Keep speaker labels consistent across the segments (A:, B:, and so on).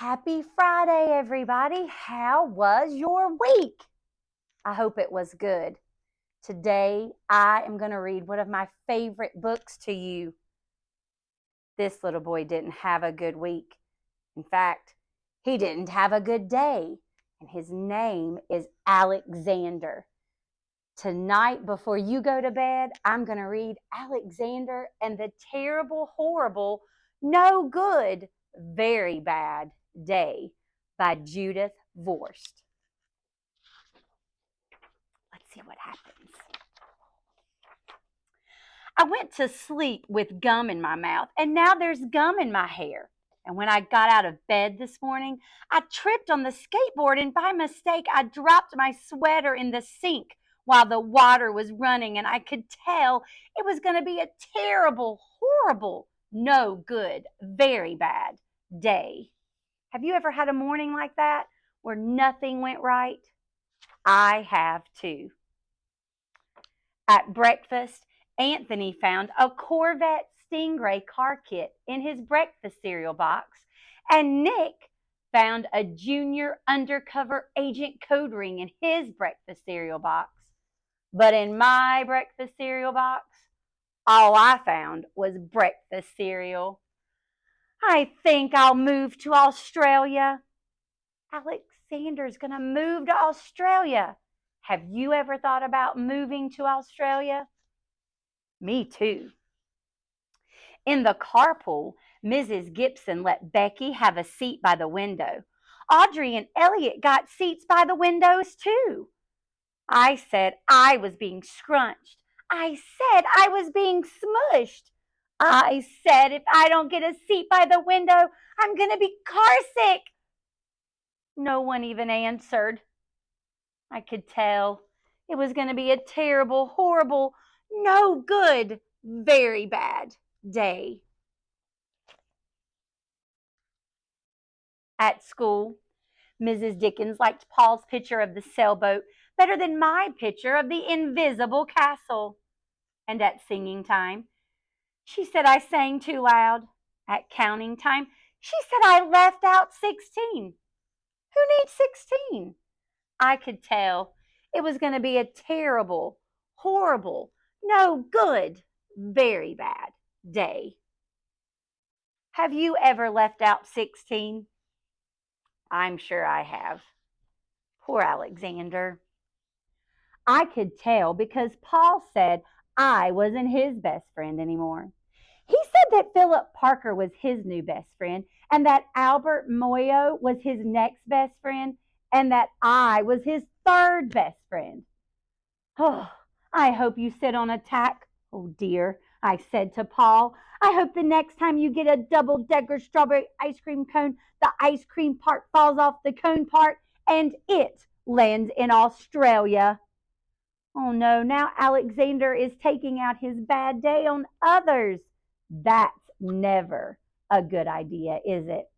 A: Happy Friday, everybody. How was your week? I hope it was good. Today, I am going to read one of my favorite books to you. This little boy didn't have a good week. In fact, he didn't have a good day. And his name is Alexander. Tonight, before you go to bed, I'm going to read Alexander and the Terrible, Horrible, No Good, Very Bad Day by Judith Viorst. Let's see what happens. I went to sleep with gum in my mouth, and now there's gum in my hair. And when I got out of bed this morning, I tripped on the skateboard, and by mistake, I dropped my sweater in the sink while the water was running, and I could tell it was going to be a terrible, horrible, no good, very bad day. Have you ever had a morning like that where nothing went right? I have too. At breakfast, Anthony found a Corvette Stingray car kit in his breakfast cereal box, and Nick found a Junior Undercover Agent code ring in his breakfast cereal box. But in my breakfast cereal box, all I found was breakfast cereal. I think I'll move to Australia. Alexander's going to move to Australia. Have you ever thought about moving to Australia? Me too. In the carpool, Mrs. Gibson let Becky have a seat by the window. Audrey and Elliot got seats by the windows too. I said I was being scrunched. I said I was being smushed. I said if I don't get a seat by the window, I'm going to be car sick. No one even answered. I could tell it was going to be a terrible, horrible, no good, very bad day. At school, Mrs. Dickens liked Paul's picture of the sailboat better than my picture of the invisible castle. And at singing time, she said I sang too loud. At counting time, she said I left out 16. Who needs 16? I could tell it was going to be a terrible, horrible, no good, very bad day. Have you ever left out 16? I'm sure I have. Poor Alexander. I could tell because Paul said I wasn't his best friend anymore. He said that Philip Parker was his new best friend and that Albert Moyo was his next best friend and that I was his third best friend. Oh, I hope you sit on a tack. Oh dear, I said to Paul. I hope the next time you get a double-decker strawberry ice cream cone, the ice cream part falls off the cone part and it lands in Australia. Oh no, now Alexander is taking out his bad day on others. That's never a good idea, is it?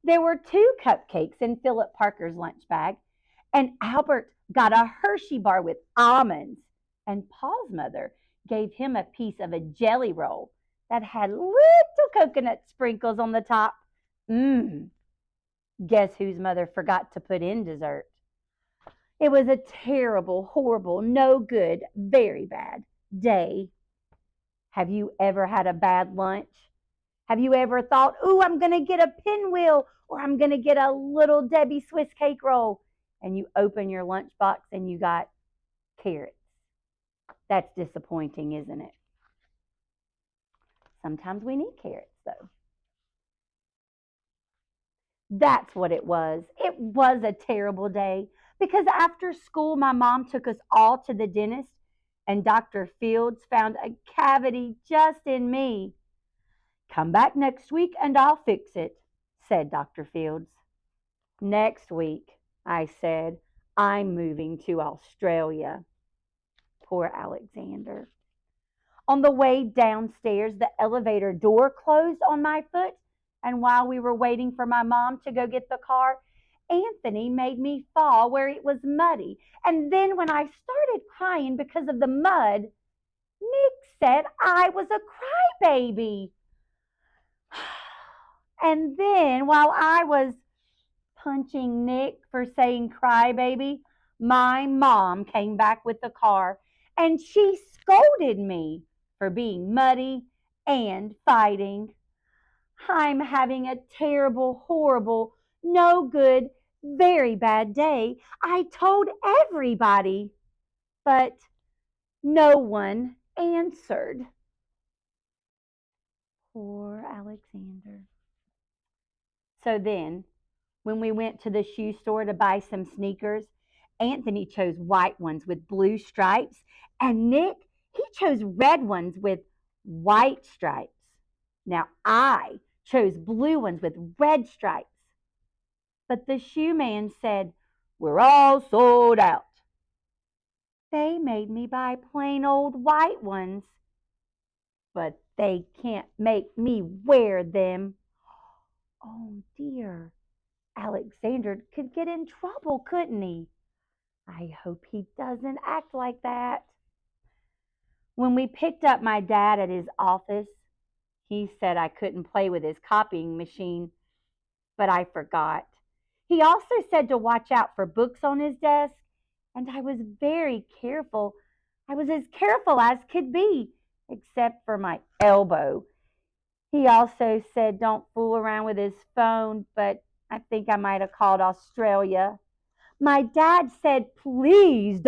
A: There were 2 cupcakes in Philip Parker's lunch bag, and Albert got a Hershey bar with almonds, and Paul's mother gave him a piece of a jelly roll that had little coconut sprinkles on the top. Guess whose mother forgot to put in dessert? It was a terrible, horrible, no good, very bad day. Have you ever had a bad lunch? Have you ever thought, ooh, I'm going to get a pinwheel or I'm going to get a little Debbie Swiss cake roll? And you open your lunchbox and you got carrots. That's disappointing, isn't it? Sometimes we need carrots, though. That's what it was. It was a terrible day because after school, my mom took us all to the dentist and Dr. Fields found a cavity just in me. Come back next week and I'll fix it, said Dr. Fields. Next week, I said, I'm moving to Australia. Poor Alexander. On the way downstairs, the elevator door closed on my foot, and while we were waiting for my mom to go get the car, Anthony made me fall where it was muddy. And then when I started crying because of the mud, Nick said I was a crybaby. And then while I was punching Nick for saying crybaby, my mom came back with the car and she scolded me for being muddy and fighting. I'm having a terrible, horrible, no good, very bad day. I told everybody, but no one answered. Poor Alexander. So then, when we went to the shoe store to buy some sneakers, Anthony chose white ones with blue stripes, and Nick, he chose red ones with white stripes. Now I chose blue ones with red stripes. But the shoe man said, "We're all sold out." They made me buy plain old white ones, but they can't make me wear them. Oh dear, Alexander could get in trouble, couldn't he? I hope he doesn't act like that. When we picked up my dad at his office, he said I couldn't play with his copying machine, but I forgot. He also said to watch out for books on his desk, and I was very careful. I was as careful as could be, except for my elbow. He also said don't fool around with his phone, but I think I might have called Australia. My dad said, please don't